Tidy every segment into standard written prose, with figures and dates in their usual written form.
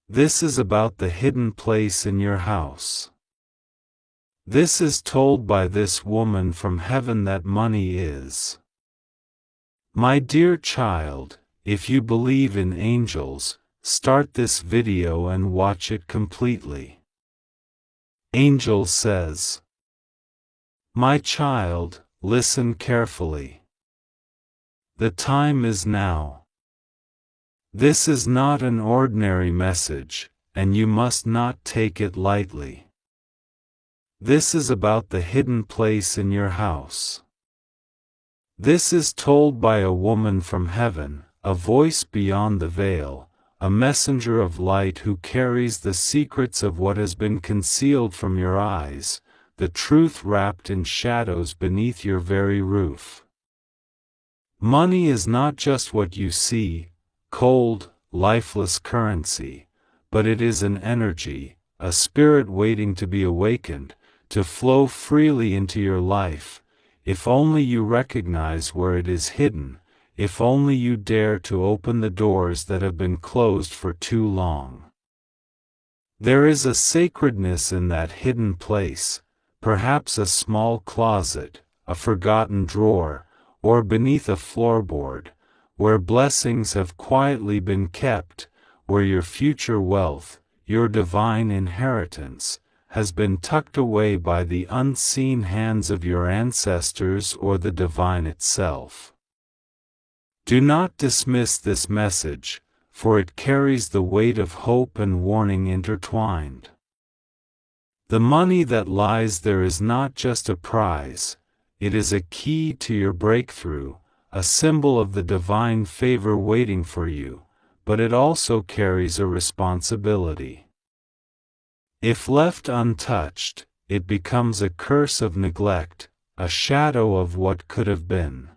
This is about the hidden place in your house. This is told by this woman from heaven that money is. My dear child, if you believe in angels, start this video and watch it completely. Angel says, "My child, listen carefully. The time is now. This is not an ordinary message, and you must not take it lightly. This is about the hidden place in your house. This is told by a woman from heaven, a voice beyond the veil, a messenger of light who carries the secrets of what has been concealed from your eyes, the truth wrapped in shadows beneath your very roof. Money is not just what you see, cold, lifeless currency, but it is an energy, a spirit waiting to be awakened, to flow freely into your life, if only you recognize where it is hidden, if only you dare to open the doors that have been closed for too long. There is a sacredness in that hidden place, perhaps a small closet, a forgotten drawer, or beneath a floorboard, where blessings have quietly been kept, where your future wealth, your divine inheritance, has been tucked away by the unseen hands of your ancestors or the divine itself. Do not dismiss this message, for it carries the weight of hope and warning intertwined. The money that lies there is not just a prize, it is a key to your breakthrough, a symbol of the divine favor waiting for you, but it also carries a responsibility. If left untouched, it becomes a curse of neglect, a shadow of what could have been.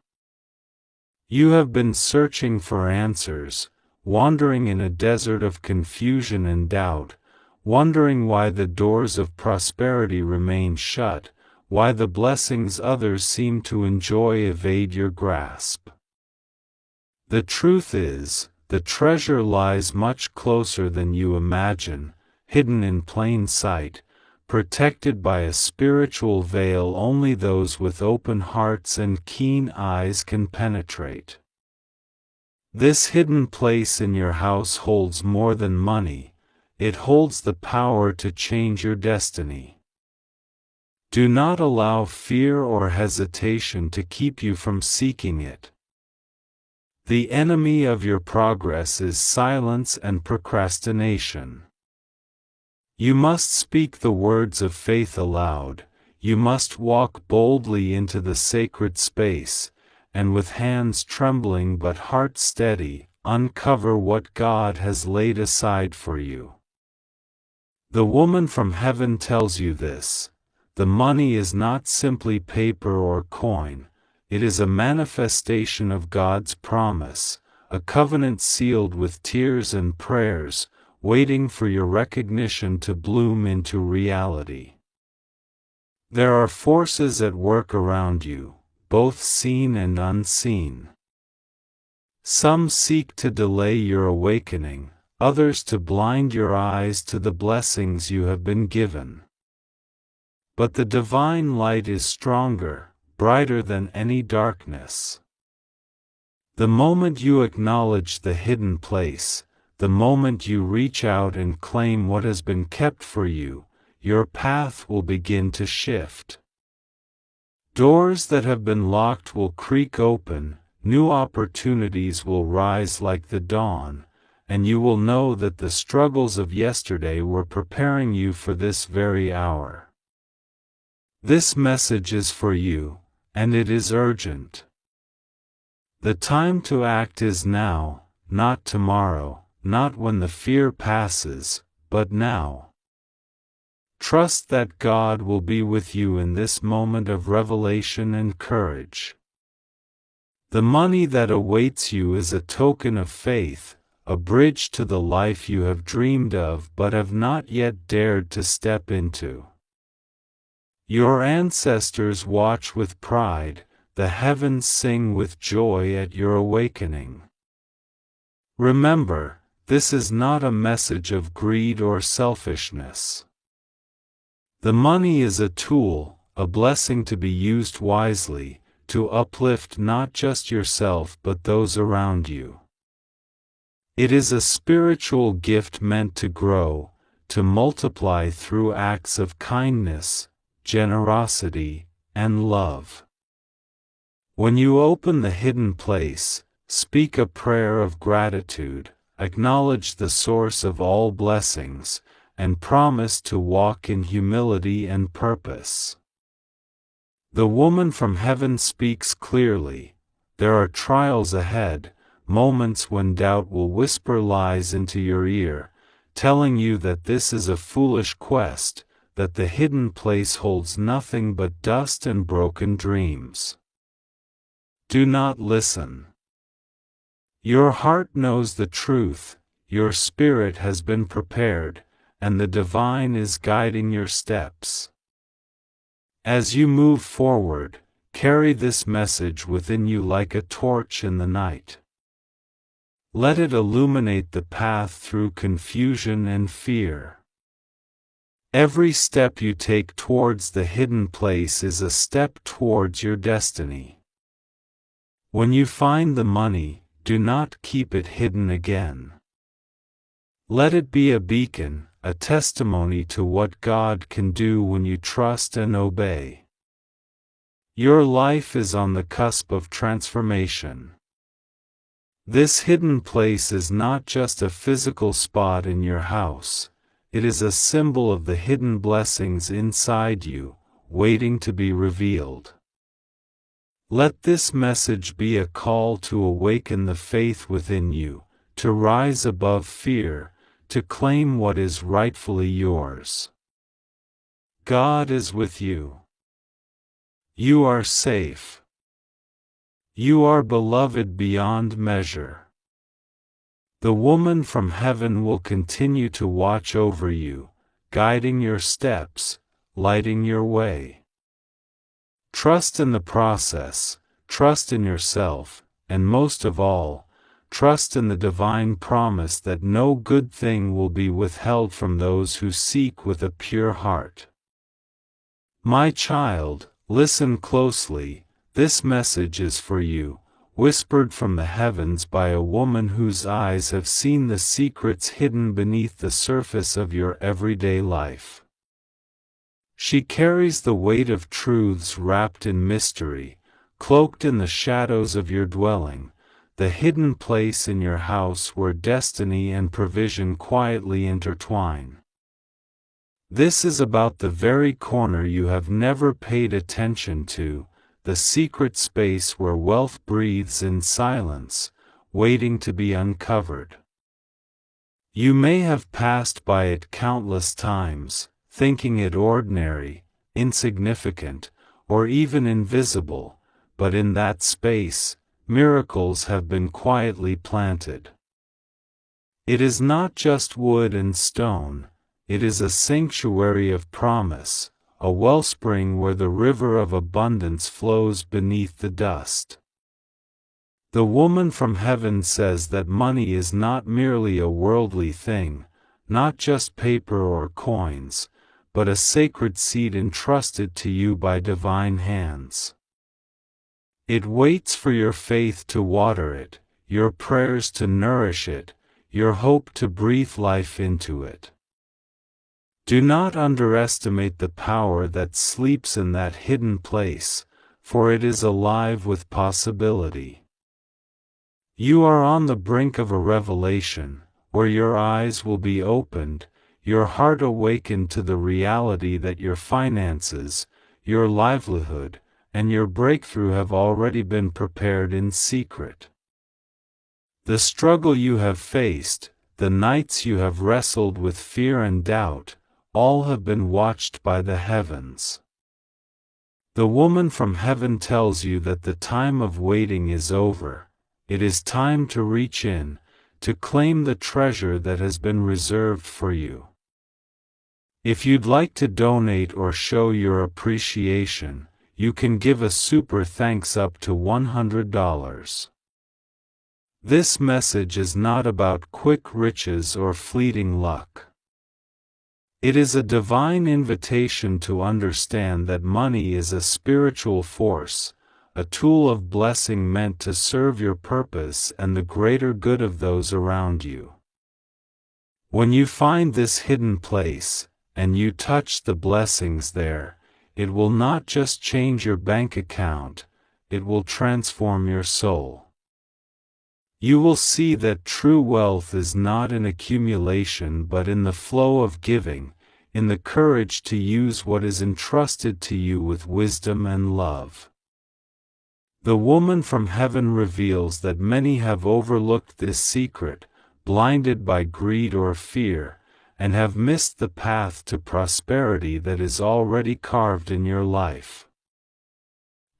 You have been searching for answers, wandering in a desert of confusion and doubt, wondering why the doors of prosperity remain shut, why the blessings others seem to enjoy evade your grasp. The truth is, the treasure lies much closer than you imagine, hidden in plain sight, protected by a spiritual veil only those with open hearts and keen eyes can penetrate. This hidden place in your house holds more than money, it holds the power to change your destiny. Do not allow fear or hesitation to keep you from seeking it. The enemy of your progress is silence and procrastination. You must speak the words of faith aloud, you must walk boldly into the sacred space, and with hands trembling but heart steady, uncover what God has laid aside for you. The woman from heaven tells you this. The money is not simply paper or coin, it is a manifestation of God's promise, a covenant sealed with tears and prayers, waiting for your recognition to bloom into reality. There are forces at work around you, both seen and unseen. Some seek to delay your awakening, others to blind your eyes to the blessings you have been given. But the divine light is stronger, brighter than any darkness. The moment you acknowledge the hidden place, the moment you reach out and claim what has been kept for you, your path will begin to shift. Doors that have been locked will creak open, new opportunities will rise like the dawn, and you will know that the struggles of yesterday were preparing you for this very hour. This message is for you, and it is urgent. The time to act is now, not tomorrow, not when the fear passes, but now. Trust that God will be with you in this moment of revelation and courage. The money that awaits you is a token of faith, a bridge to the life you have dreamed of but have not yet dared to step into. Your ancestors watch with pride, the heavens sing with joy at your awakening. Remember, this is not a message of greed or selfishness. The money is a tool, a blessing to be used wisely, to uplift not just yourself but those around you. It is a spiritual gift meant to grow, to multiply through acts of kindness, generosity, and love. When you open the hidden place, speak a prayer of gratitude, acknowledge the source of all blessings, and promise to walk in humility and purpose. The woman from heaven speaks clearly. There are trials ahead, moments when doubt will whisper lies into your ear, telling you that this is a foolish quest, that the hidden place holds nothing but dust and broken dreams. Do not listen. Your heart knows the truth, your spirit has been prepared, and the divine is guiding your steps. As you move forward, carry this message within you like a torch in the night. Let it illuminate the path through confusion and fear. Every step you take towards the hidden place is a step towards your destiny. When you find the money, do not keep it hidden again. Let it be a beacon, a testimony to what God can do when you trust and obey. Your life is on the cusp of transformation. This hidden place is not just a physical spot in your house, it is a symbol of the hidden blessings inside you, waiting to be revealed. Let this message be a call to awaken the faith within you, to rise above fear, to claim what is rightfully yours. God is with you. You are safe. You are beloved beyond measure. The woman from heaven will continue to watch over you, guiding your steps, lighting your way. Trust in the process, trust in yourself, and most of all, trust in the divine promise that no good thing will be withheld from those who seek with a pure heart. My child, listen closely, this message is for you, whispered from the heavens by a woman whose eyes have seen the secrets hidden beneath the surface of your everyday life. She carries the weight of truths wrapped in mystery, cloaked in the shadows of your dwelling, the hidden place in your house where destiny and provision quietly intertwine. This is about the very corner you have never paid attention to, the secret space where wealth breathes in silence, waiting to be uncovered. You may have passed by it countless times, thinking it ordinary, insignificant, or even invisible, but in that space, miracles have been quietly planted. It is not just wood and stone, it is a sanctuary of promise, a wellspring where the river of abundance flows beneath the dust. The woman from heaven says that money is not merely a worldly thing, not just paper or coins, but a sacred seed entrusted to you by divine hands. It waits for your faith to water it, your prayers to nourish it, your hope to breathe life into it. Do not underestimate the power that sleeps in that hidden place, for it is alive with possibility. You are on the brink of a revelation, where your eyes will be opened, your heart awakened to the reality that your finances, your livelihood, and your breakthrough have already been prepared in secret. The struggle you have faced, the nights you have wrestled with fear and doubt, all have been watched by the heavens. The woman from heaven tells you that the time of waiting is over. It is time to reach in, to claim the treasure that has been reserved for you. If you'd like to donate or show your appreciation, you can give a super thanks up to $100. This message is not about quick riches or fleeting luck. It is a divine invitation to understand that money is a spiritual force, a tool of blessing meant to serve your purpose and the greater good of those around you. When you find this hidden place, and you touch the blessings there, it will not just change your bank account, it will transform your soul. You will see that true wealth is not in accumulation but in the flow of giving, in the courage to use what is entrusted to you with wisdom and love. The woman from heaven reveals that many have overlooked this secret, blinded by greed or fear, and have missed the path to prosperity that is already carved in your life.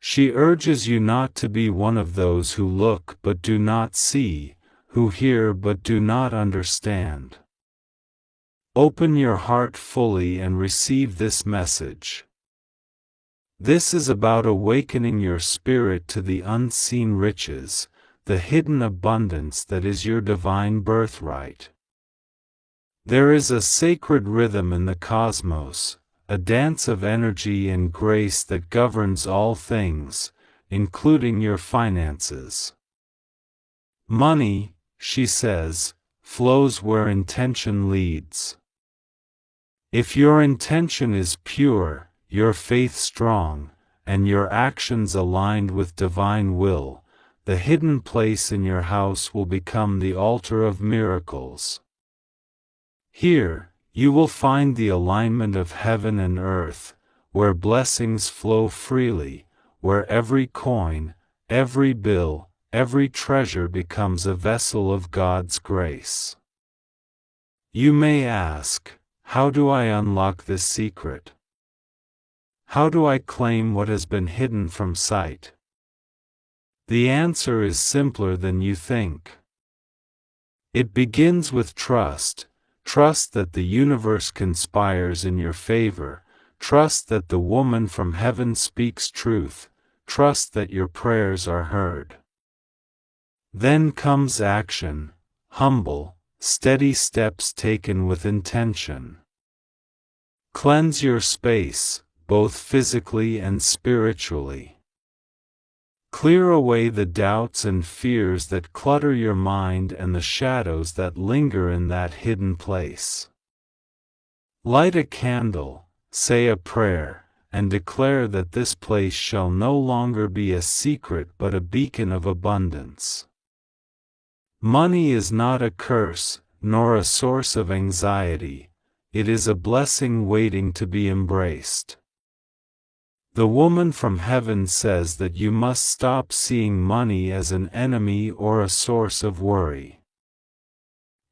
She urges you not to be one of those who look but do not see, who hear but do not understand. Open your heart fully and receive this message. This is about awakening your spirit to the unseen riches, the hidden abundance that is your divine birthright. There is a sacred rhythm in the cosmos, a dance of energy and grace that governs all things, including your finances. Money, she says, flows where intention leads. If your intention is pure, your faith strong, and your actions aligned with divine will, the hidden place in your house will become the altar of miracles. Here, you will find the alignment of heaven and earth, where blessings flow freely, where every coin, every bill, every treasure becomes a vessel of God's grace. You may ask, how do I unlock this secret? How do I claim what has been hidden from sight? The answer is simpler than you think. It begins with trust. Trust that the universe conspires in your favor, trust that the woman from heaven speaks truth, trust that your prayers are heard. Then comes action, humble, steady steps taken with intention. Cleanse your space, both physically and spiritually. Clear away the doubts and fears that clutter your mind and the shadows that linger in that hidden place. Light a candle, say a prayer, and declare that this place shall no longer be a secret but a beacon of abundance. Money is not a curse, nor a source of anxiety, it is a blessing waiting to be embraced. The woman from heaven says that you must stop seeing money as an enemy or a source of worry.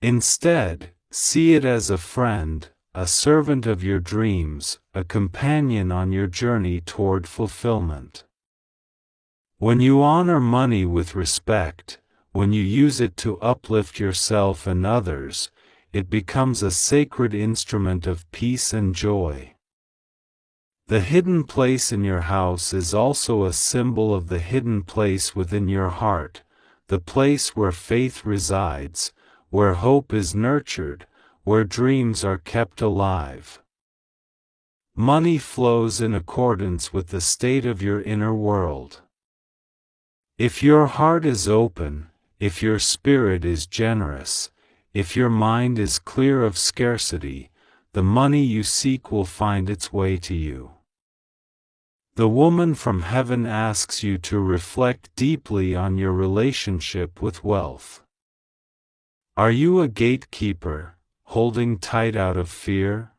Instead, see it as a friend, a servant of your dreams, a companion on your journey toward fulfillment. When you honor money with respect, when you use it to uplift yourself and others, it becomes a sacred instrument of peace and joy. The hidden place in your house is also a symbol of the hidden place within your heart, the place where faith resides, where hope is nurtured, where dreams are kept alive. Money flows in accordance with the state of your inner world. If your heart is open, if your spirit is generous, if your mind is clear of scarcity, the money you seek will find its way to you. The woman from heaven asks you to reflect deeply on your relationship with wealth. Are you a gatekeeper, holding tight out of fear?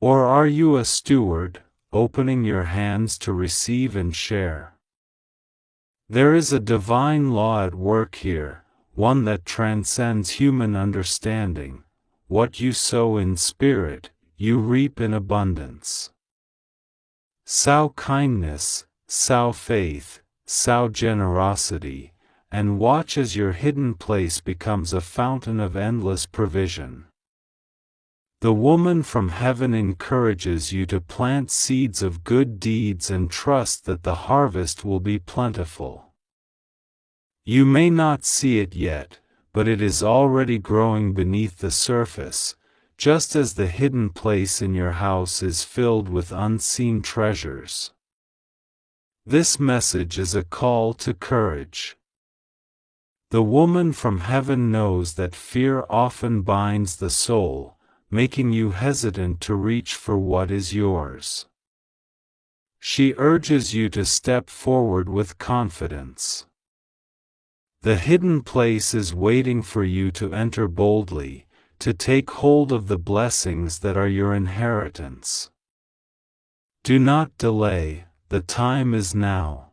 Or are you a steward, opening your hands to receive and share? There is a divine law at work here, one that transcends human understanding. What you sow in spirit, you reap in abundance. Sow kindness, sow faith, sow generosity, and watch as your hidden place becomes a fountain of endless provision. The woman from heaven encourages you to plant seeds of good deeds and trust that the harvest will be plentiful. You may not see it yet, but it is already growing beneath the surface, just as the hidden place in your house is filled with unseen treasures. This message is a call to courage. The woman from heaven knows that fear often binds the soul, making you hesitant to reach for what is yours. She urges you to step forward with confidence. The hidden place is waiting for you to enter boldly, to take hold of the blessings that are your inheritance. Do not delay, the time is now.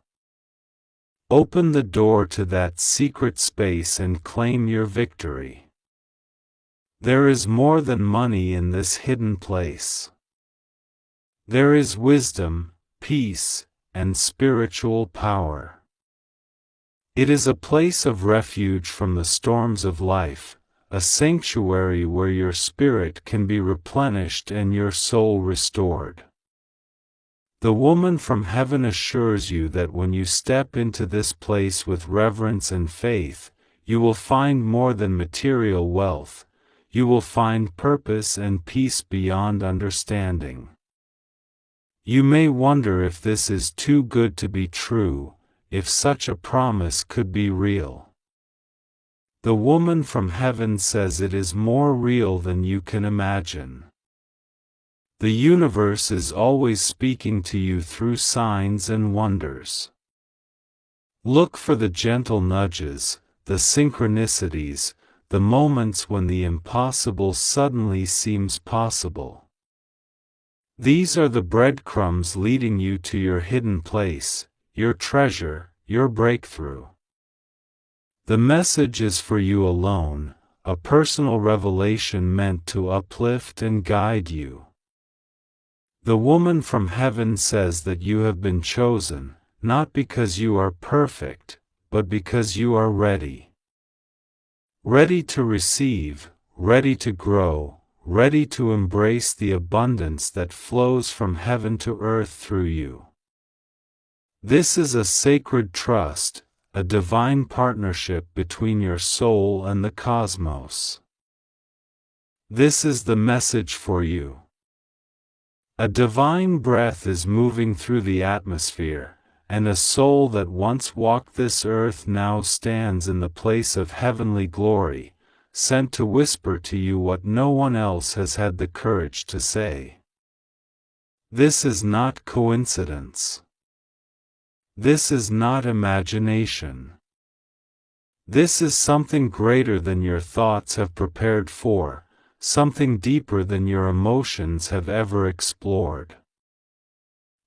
Open the door to that secret space and claim your victory. There is more than money in this hidden place. There is wisdom, peace, and spiritual power. It is a place of refuge from the storms of life, a sanctuary where your spirit can be replenished and your soul restored. The woman from heaven assures you that when you step into this place with reverence and faith, you will find more than material wealth, you will find purpose and peace beyond understanding. You may wonder if this is too good to be true, if such a promise could be real. The woman from heaven says it is more real than you can imagine. The universe is always speaking to you through signs and wonders. Look for the gentle nudges, the synchronicities, the moments when the impossible suddenly seems possible. These are the breadcrumbs leading you to your hidden place, your treasure, your breakthrough. The message is for you alone, a personal revelation meant to uplift and guide you. The woman from heaven says that you have been chosen, not because you are perfect, but because you are ready. Ready to receive, ready to grow, ready to embrace the abundance that flows from heaven to earth through you. This is a sacred trust, a divine partnership between your soul and the cosmos. This is the message for you. A divine breath is moving through the atmosphere, and a soul that once walked this earth now stands in the place of heavenly glory, sent to whisper to you what no one else has had the courage to say. This is not coincidence. This is not imagination. This is something greater than your thoughts have prepared for, something deeper than your emotions have ever explored.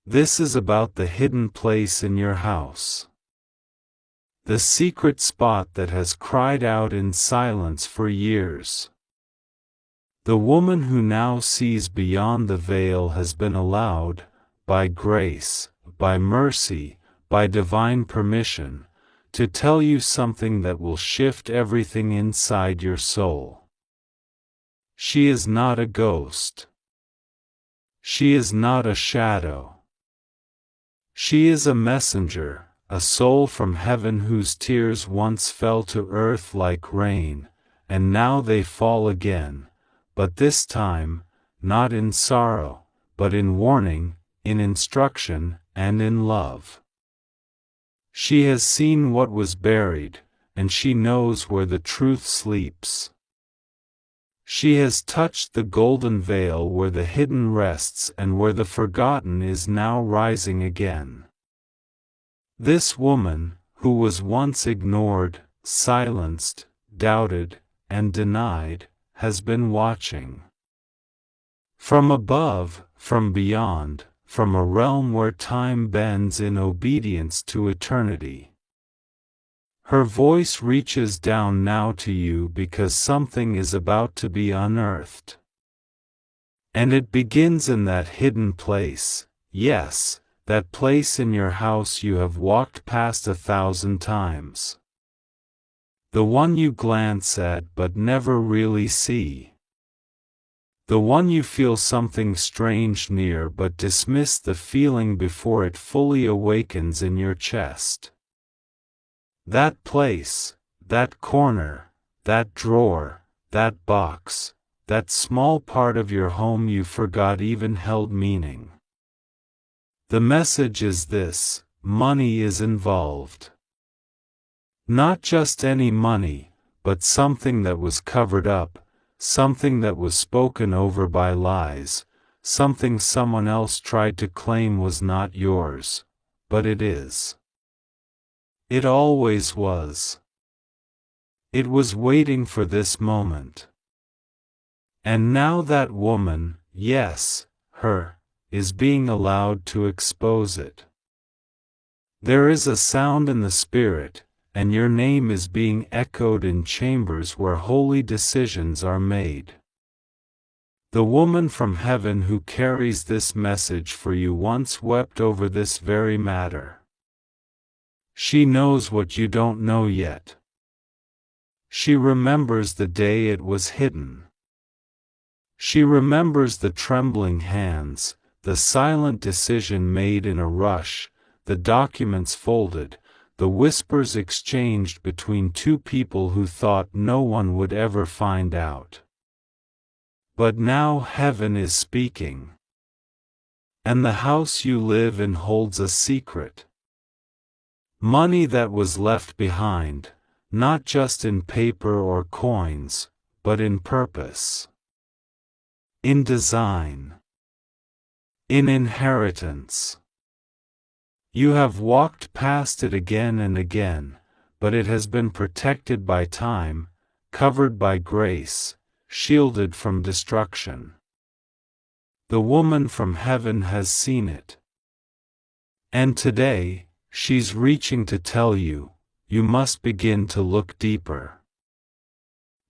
This is about the hidden place in your house. The secret spot that has cried out in silence for years. The woman who now sees beyond the veil has been allowed, by grace, by mercy, by divine permission, to tell you something that will shift everything inside your soul. She is not a ghost. She is not a shadow. She is a messenger, a soul from heaven whose tears once fell to earth like rain, and now they fall again, but this time, not in sorrow, but in warning, in instruction, and in love. She has seen what was buried, and she knows where the truth sleeps. She has touched the golden veil where the hidden rests and where the forgotten is now rising again. This woman, who was once ignored, silenced, doubted, and denied, has been watching. From above, from beyond, from a realm where time bends in obedience to eternity. Her voice reaches down now to you because something is about to be unearthed. And it begins in that hidden place, yes, that place in your house you have walked past 1,000 times. The one you glance at but never really see. The one you feel something strange near but dismiss the feeling before it fully awakens in your chest. That place, that corner, that drawer, that box, that small part of your home you forgot even held meaning. The message is this: money is involved. Not just any money, but something that was covered up, something that was spoken over by lies, something someone else tried to claim was not yours, but it is. It always was. It was waiting for this moment. And now that woman, yes, her, is being allowed to expose it. There is a sound in the spirit, and your name is being echoed in chambers where holy decisions are made. The woman from heaven who carries this message for you once wept over this very matter. She knows what you don't know yet. She remembers the day it was hidden. She remembers the trembling hands, the silent decision made in a rush, the documents folded, the whispers exchanged between two people who thought no one would ever find out. But now heaven is speaking. And the house you live in holds a secret. Money that was left behind, not just in paper or coins, but in purpose. In design. In inheritance. You have walked past it again and again, but it has been protected by time, covered by grace, shielded from destruction. The woman from heaven has seen it. And today, she's reaching to tell you, you must begin to look deeper.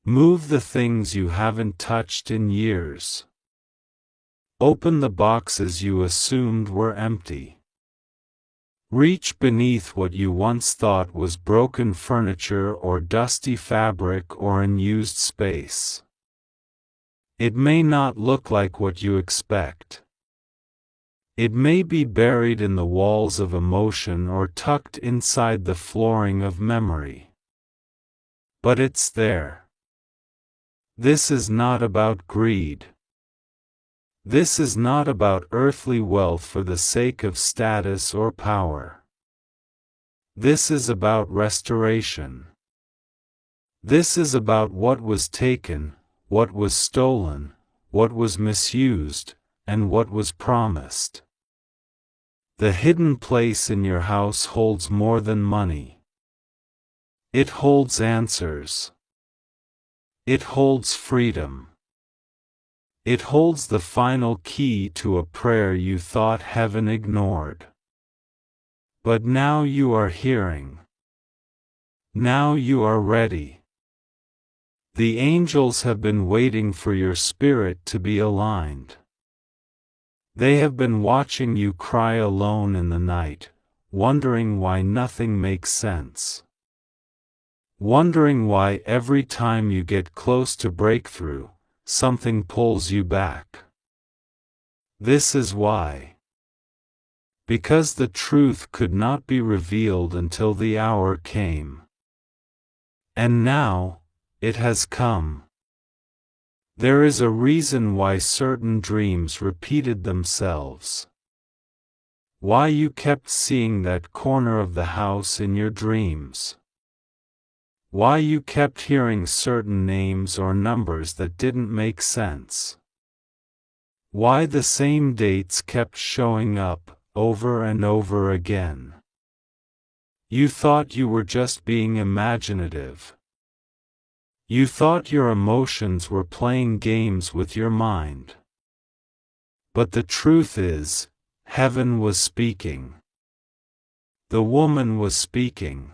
Move the things you haven't touched in years. Open the boxes you assumed were empty. Reach beneath what you once thought was broken furniture or dusty fabric or unused space. It may not look like what you expect. It may be buried in the walls of emotion or tucked inside the flooring of memory. But it's there. This is not about greed. This is not about earthly wealth for the sake of status or power. This is about restoration. This is about what was taken, what was stolen, what was misused, and what was promised. The hidden place in your house holds more than money. It holds answers. It holds freedom. It holds the final key to a prayer you thought heaven ignored. But now you are hearing. Now you are ready. The angels have been waiting for your spirit to be aligned. They have been watching you cry alone in the night, wondering why nothing makes sense. Wondering why every time you get close to breakthrough, something pulls you back. This is why. Because the truth could not be revealed until the hour came. And now, it has come. There is a reason why certain dreams repeated themselves. Why you kept seeing that corner of the house in your dreams. Why you kept hearing certain names or numbers that didn't make sense. Why the same dates kept showing up, over and over again. You thought you were just being imaginative. You thought your emotions were playing games with your mind. But the truth is, heaven was speaking. The woman was speaking.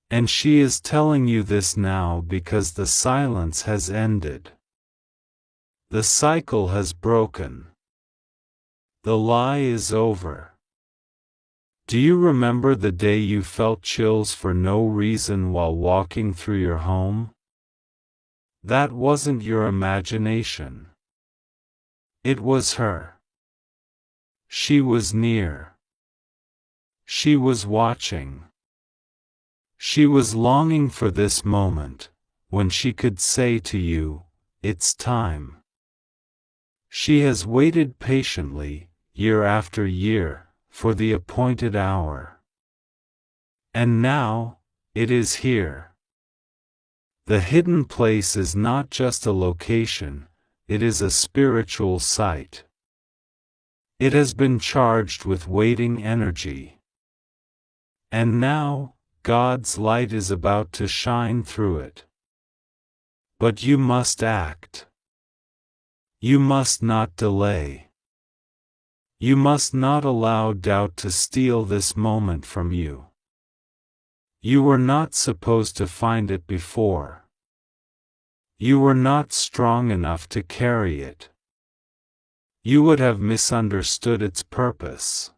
And she is telling you this now because the silence has ended. The cycle has broken. The lie is over. Do you remember the day you felt chills for no reason while walking through your home? That wasn't your imagination. It was her. She was near. She was watching. She was longing for this moment, when she could say to you, "It's time." She has waited patiently, year after year, for the appointed hour. And now, it is here. The hidden place is not just a location, it is a spiritual site. It has been charged with waiting energy. And now, God's light is about to shine through it. But you must act. You must not delay. You must not allow doubt to steal this moment from you. You were not supposed to find it before. You were not strong enough to carry it. You would have misunderstood its purpose.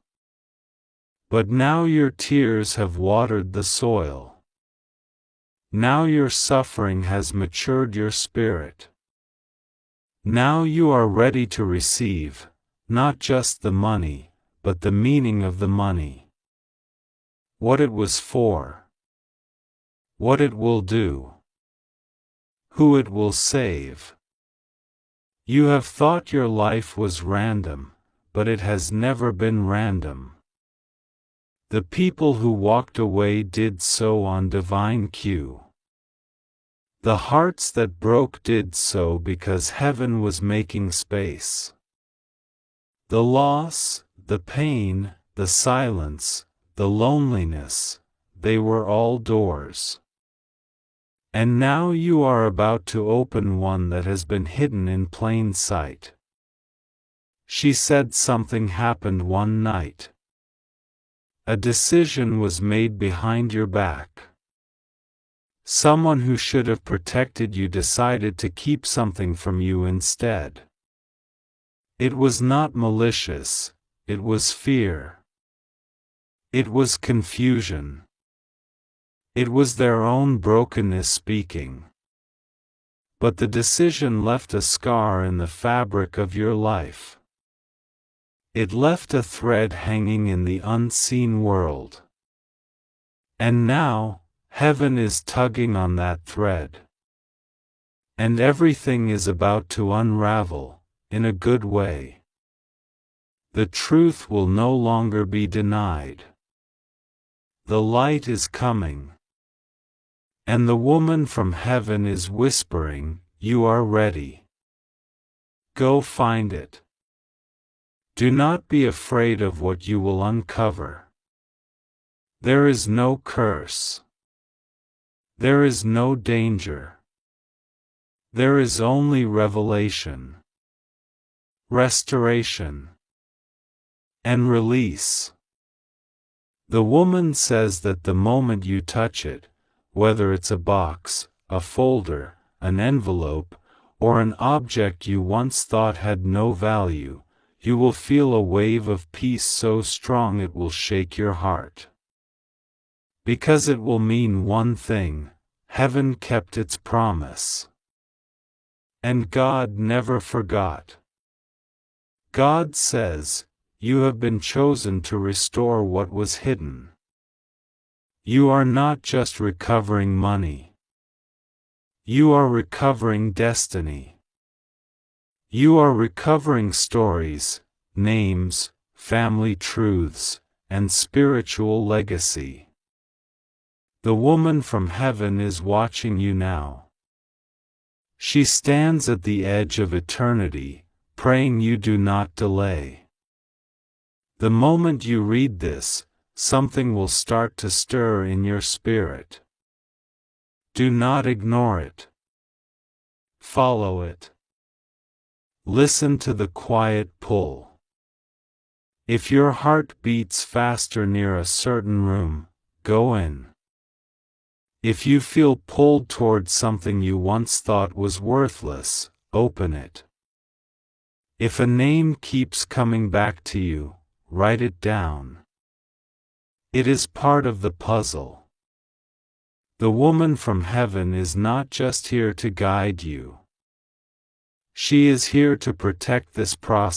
But now your tears have watered the soil. Now your suffering has matured your spirit. Now you are ready to receive, not just the money, but the meaning of the money. What it was for. What it will do. Who it will save. You have thought your life was random, but it has never been random. The people who walked away did so on divine cue. The hearts that broke did so because heaven was making space. The loss, the pain, the silence, the loneliness, they were all doors. And now you are about to open one that has been hidden in plain sight. She said something happened one night. A decision was made behind your back. Someone who should have protected you decided to keep something from you instead. It was not malicious, it was fear. It was confusion. It was their own brokenness speaking. But the decision left a scar in the fabric of your life. It left a thread hanging in the unseen world. And now, heaven is tugging on that thread. And everything is about to unravel, in a good way. The truth will no longer be denied. The light is coming. And the woman from heaven is whispering, "You are ready. Go find it." Do not be afraid of what you will uncover. There is no curse. There is no danger. There is only revelation, restoration, and release. The woman says that the moment you touch it, whether it's a box, a folder, an envelope, or an object you once thought had no value, you will feel a wave of peace so strong it will shake your heart. Because it will mean one thing: heaven kept its promise. And God never forgot. God says, "You have been chosen to restore what was hidden." You are not just recovering money. You are recovering destiny. You are recovering stories, names, family truths, and spiritual legacy. The woman from heaven is watching you now. She stands at the edge of eternity, praying you do not delay. The moment you read this, something will start to stir in your spirit. Do not ignore it. Follow it. Listen to the quiet pull. If your heart beats faster near a certain room, go in. If you feel pulled toward something you once thought was worthless, open it. If a name keeps coming back to you, write it down. It is part of the puzzle. The woman from heaven is not just here to guide you. She is here to protect this process.